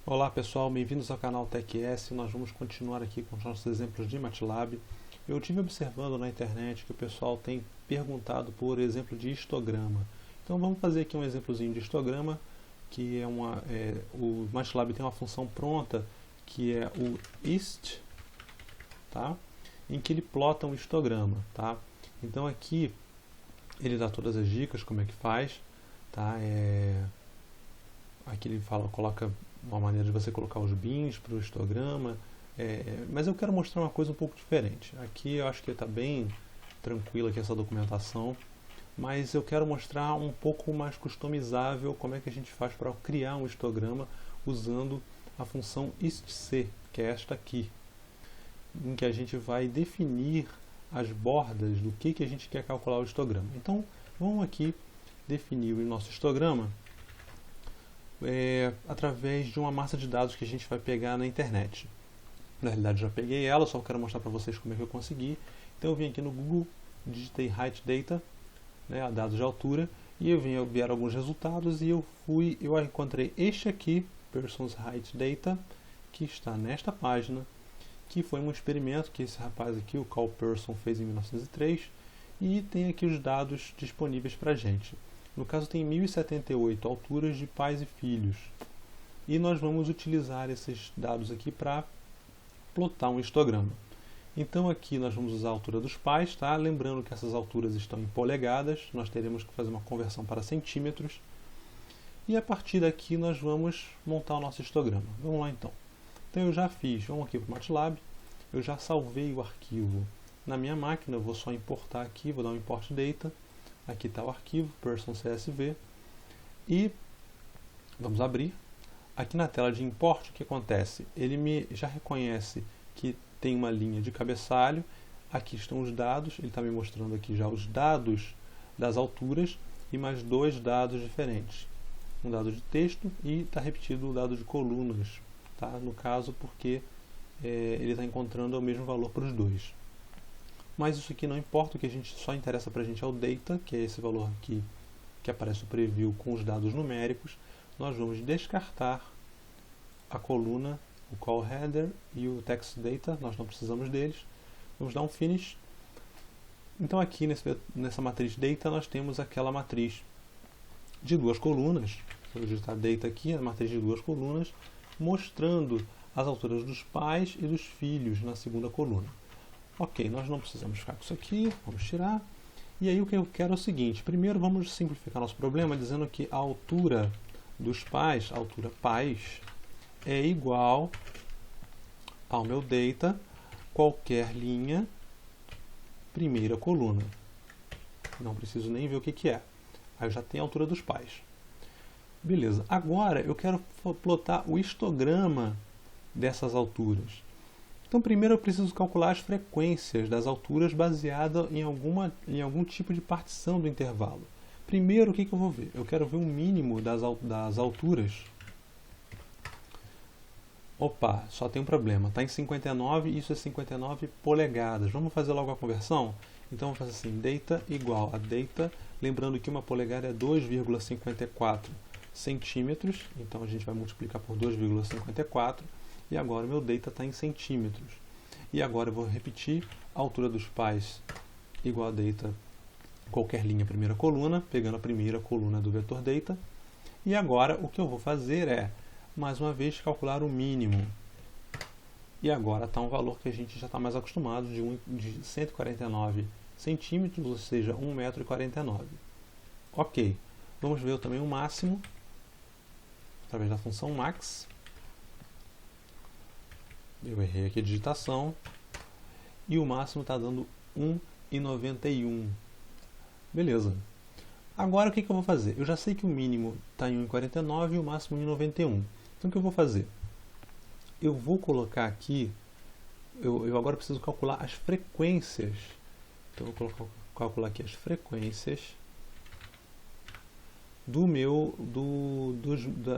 Olá pessoal, bem-vindos ao canal TechS. Nós vamos continuar aqui com os nossos exemplos de MATLAB. Eu tive observando na internet que o pessoal tem perguntado por exemplo de histograma. Então vamos fazer aqui um exemplozinho de histograma, que o MATLAB tem uma função pronta que é o hist, tá? Em que ele plota um histograma, tá? Então aqui ele dá todas as dicas como é que faz, tá? Aqui ele coloca uma maneira de você colocar os bins para o histograma, mas eu quero mostrar uma coisa um pouco diferente. Aqui eu acho que está bem tranquila aqui essa documentação, mas eu quero mostrar um pouco mais customizável como é que a gente faz para criar um histograma usando a função histC, que é esta aqui, em que a gente vai definir as bordas do que a gente quer calcular o histograma. Então vamos aqui definir o nosso histograma através de uma massa de dados que a gente vai pegar na internet. Na realidade já peguei ela, só quero mostrar para vocês como é que eu consegui. Então eu vim aqui no Google, digitei Height Data, né, dados de altura, e vieram alguns resultados e eu encontrei este aqui, Person's Height Data, que está nesta página, que foi um experimento que esse rapaz aqui, o Carl Person, fez em 1903, e tem aqui os dados disponíveis para a gente. No caso tem 1078 alturas de pais e filhos. E nós vamos utilizar esses dados aqui para plotar um histograma. Então aqui nós vamos usar a altura dos pais, tá? Lembrando que essas alturas estão em polegadas, nós teremos que fazer uma conversão para centímetros. E a partir daqui nós vamos montar o nosso histograma. Vamos lá então. Então eu já fiz, vamos aqui para o MATLAB, eu já salvei o arquivo na minha máquina, eu vou só importar aqui, vou dar um import data. Aqui está o arquivo, person CSV, e vamos abrir. Aqui na tela de import, o que acontece? Ele já reconhece que tem uma linha de cabeçalho, aqui estão os dados, ele está me mostrando aqui já os dados das alturas e mais dois dados diferentes. Um dado de texto e está repetido o dado de colunas, tá? No caso porque ele está encontrando o mesmo valor para os dois. Mas isso aqui não importa, o que só interessa para a gente é o data, que é esse valor aqui que aparece o preview com os dados numéricos. Nós vamos descartar a coluna, o call header e o text data, nós não precisamos deles. Vamos dar um finish. Então aqui nessa matriz data nós temos aquela matriz de duas colunas. Vou digitar data aqui, a matriz de duas colunas, mostrando as alturas dos pais e dos filhos na segunda coluna. Ok, nós não precisamos ficar com isso aqui, vamos tirar. E aí o que eu quero é o seguinte, primeiro vamos simplificar nosso problema dizendo que a altura dos pais, a altura pais, é igual ao meu data, qualquer linha, primeira coluna. Não preciso nem ver o que é. Aí eu já tenho a altura dos pais. Beleza, agora eu quero plotar o histograma dessas alturas. Então primeiro eu preciso calcular as frequências das alturas baseada em algum tipo de partição do intervalo. Primeiro o que eu vou ver? Eu quero ver o mínimo das alturas. Opa, só tem um problema, está em 59 e isso é 59 polegadas. Vamos fazer logo a conversão? Então vamos fazer assim, data igual a data, lembrando que uma polegada é 2,54 centímetros, então a gente vai multiplicar por 2,54. E agora o meu data está em centímetros. E agora eu vou repetir a altura dos pais igual a data, qualquer linha, primeira coluna, pegando a primeira coluna do vetor data. E agora o que eu vou fazer é, mais uma vez, calcular o mínimo. E agora está um valor que a gente já está mais acostumado, de 149 centímetros, ou seja, 1,49 m. Ok, vamos ver também o máximo, através da função max. Eu errei aqui a digitação. E o máximo está dando 1,91. Beleza. Agora o que eu vou fazer? Eu já sei que o mínimo está em 1,49 e o máximo em 91. Então o que eu vou fazer? Eu vou colocar aqui... Eu agora preciso calcular as frequências. Então eu vou calcular aqui as frequências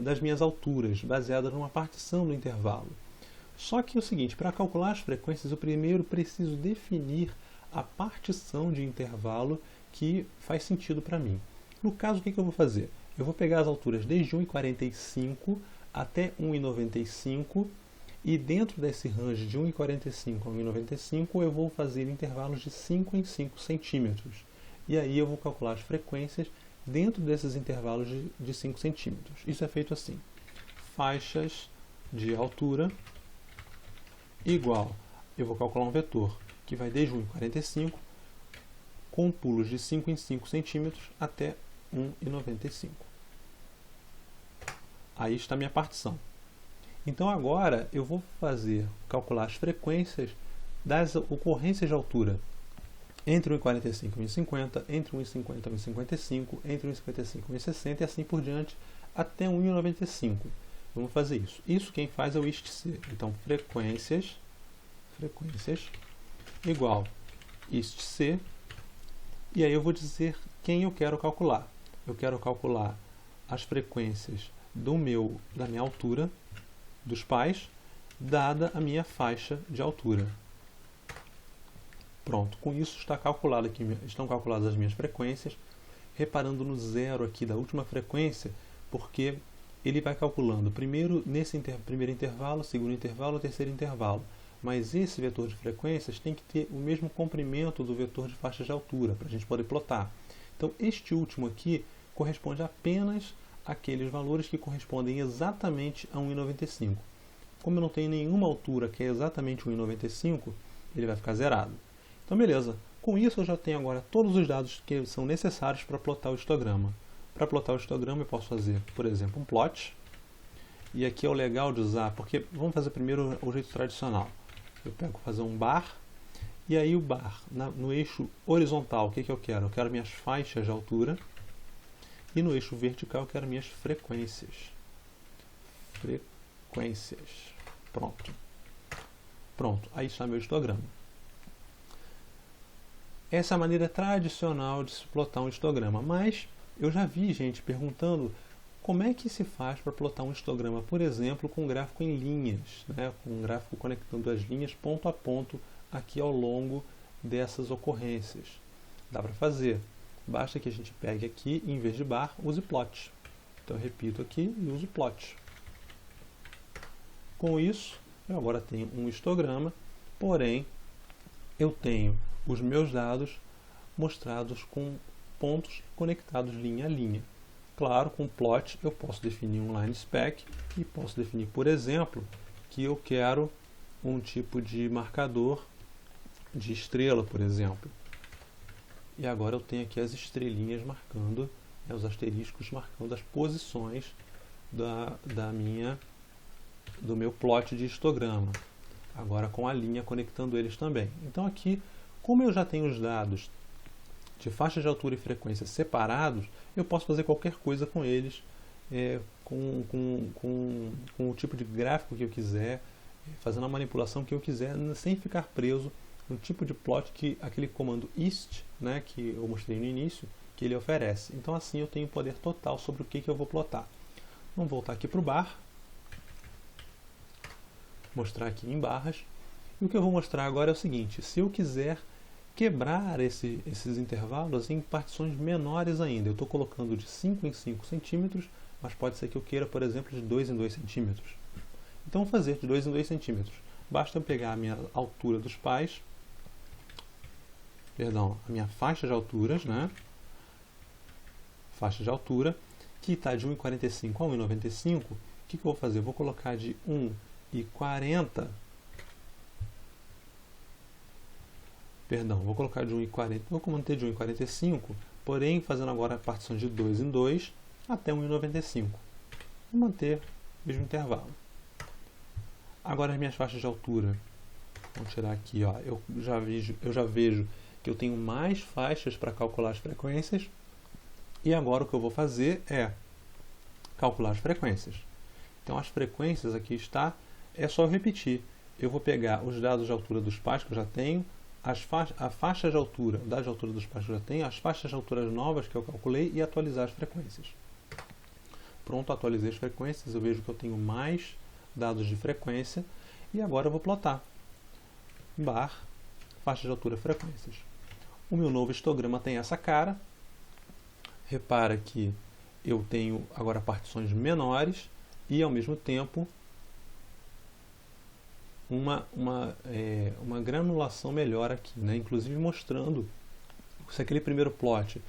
das minhas alturas, baseadas numa partição do intervalo. Só que é o seguinte, para calcular as frequências, eu primeiro preciso definir a partição de intervalo que faz sentido para mim. No caso, o que eu vou fazer? Eu vou pegar as alturas desde 1,45 até 1,95 e dentro desse range de 1,45 a 1,95 eu vou fazer intervalos de 5 em 5 centímetros. E aí eu vou calcular as frequências dentro desses intervalos de 5 centímetros. Isso é feito assim: faixas de altura igual, eu vou calcular um vetor que vai desde 1,45 com pulos de 5 em 5 centímetros até 1,95. Aí está a minha partição. Então agora eu vou calcular as frequências das ocorrências de altura entre 1,45 e 1,50, entre 1,50 e 1,55, entre 1,55 e 1,60 e assim por diante até 1,95. Vamos fazer isso. Isso quem faz é o IST-C. Então frequências igual IST-C, e aí eu vou dizer quem eu quero calcular. Eu quero calcular as frequências da minha altura dos pais, dada a minha faixa de altura. Pronto, com isso estão calculadas as minhas frequências, reparando no zero aqui da última frequência, porque ele vai calculando primeiro nesse primeiro intervalo, segundo intervalo, terceiro intervalo. Mas esse vetor de frequências tem que ter o mesmo comprimento do vetor de faixa de altura, para a gente poder plotar. Então, este último aqui corresponde apenas àqueles valores que correspondem exatamente a 1,95. Como eu não tenho nenhuma altura que é exatamente 1,95, ele vai ficar zerado. Então, beleza. Com isso, eu já tenho agora todos os dados que são necessários para plotar o histograma. Para plotar o histograma, eu posso fazer, por exemplo, um plot. E aqui é o legal de usar, porque vamos fazer primeiro o jeito tradicional. Eu pego fazer um bar, e aí o bar, no eixo horizontal, o que eu quero? Eu quero minhas faixas de altura, e no eixo vertical eu quero minhas frequências. Pronto. Pronto, aí está meu histograma. Essa é a maneira tradicional de se plotar um histograma, mas eu já vi gente perguntando como é que se faz para plotar um histograma, por exemplo, com um gráfico em linhas, né? Com um gráfico conectando as linhas ponto a ponto aqui ao longo dessas ocorrências. Dá para fazer. Basta que a gente pegue aqui, em vez de bar, use plot. Então eu repito aqui e uso plot. Com isso, eu agora tenho um histograma, porém eu tenho os meus dados mostrados com pontos conectados linha a linha. Claro, com plot eu posso definir um line spec e posso definir, por exemplo, que eu quero um tipo de marcador de estrela, por exemplo. E agora eu tenho aqui as estrelinhas marcando, os asteriscos marcando as posições do meu plot de histograma. Agora com a linha conectando eles também. Então aqui, como eu já tenho os dados de faixa de altura e frequência separados, eu posso fazer qualquer coisa com eles, com o tipo de gráfico que eu quiser, fazendo a manipulação que eu quiser, sem ficar preso no tipo de plot que aquele comando ist, né, que eu mostrei no início, que ele oferece. Então assim eu tenho poder total sobre o que eu vou plotar. Vamos voltar aqui para o bar, mostrar aqui em barras, e o que eu vou mostrar agora é o seguinte: se eu quiser quebrar esses intervalos em partições menores ainda. Eu estou colocando de 5 em 5 centímetros, mas pode ser que eu queira, por exemplo, de 2 em 2 centímetros. Então, vou fazer de 2 em 2 centímetros. Basta eu pegar a minha altura dos pais, a minha faixa de alturas, né? Faixa de altura, que está de 1,45 a 1,95. O que eu vou fazer? Eu vou colocar de 1,40. Vou colocar de 1,40, vou manter de 1,45, porém fazendo agora a partição de 2 em 2 até 1,95. Vou manter o mesmo intervalo. Agora as minhas faixas de altura. Vamos tirar aqui, ó. Eu já vejo que eu tenho mais faixas para calcular as frequências. E agora o que eu vou fazer é calcular as frequências. Então as frequências aqui é só eu repetir. Eu vou pegar os dados de altura dos pais que eu já tenho, a faixa de altura, o dado de altura dos pais que eu já tenho, as faixas de alturas novas que eu calculei e atualizar as frequências. Pronto, atualizei as frequências, eu vejo que eu tenho mais dados de frequência e agora eu vou plotar. Bar, faixa de altura, frequências. O meu novo histograma tem essa cara. Repara que eu tenho agora partições menores e ao mesmo tempo uma granulação melhor aqui, né? Inclusive mostrando se aquele primeiro plot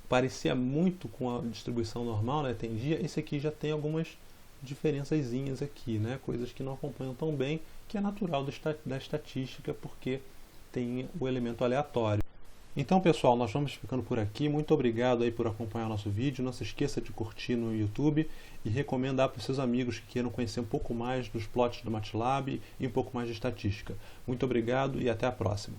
parecia muito com a distribuição normal, né? Tendia, esse aqui já tem algumas diferençazinhas aqui, né? Coisas que não acompanham tão bem, que é natural da estatística, porque tem o elemento aleatório. Então, pessoal, nós vamos ficando por aqui. Muito obrigado aí por acompanhar o nosso vídeo. Não se esqueça de curtir no YouTube e recomendar para os seus amigos que queiram conhecer um pouco mais dos plots do MATLAB e um pouco mais de estatística. Muito obrigado e até a próxima.